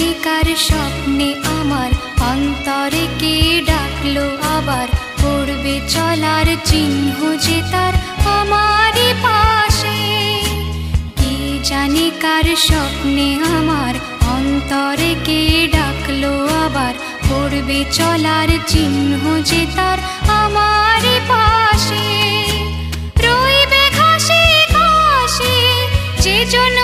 জানি কার স্বপ্নে আমার অন্তরে কে ডাকলো আবার, পড়বে চলার চিহ্ন যে তার আমারই পাশে। কে জানি কার স্বপ্নে আমার অন্তরে কে ডাকলো আবার, পড়বে চলার চিহ্ন যে তার আমারই পাশে। রইবে ঘাসে ঘাসে যে জন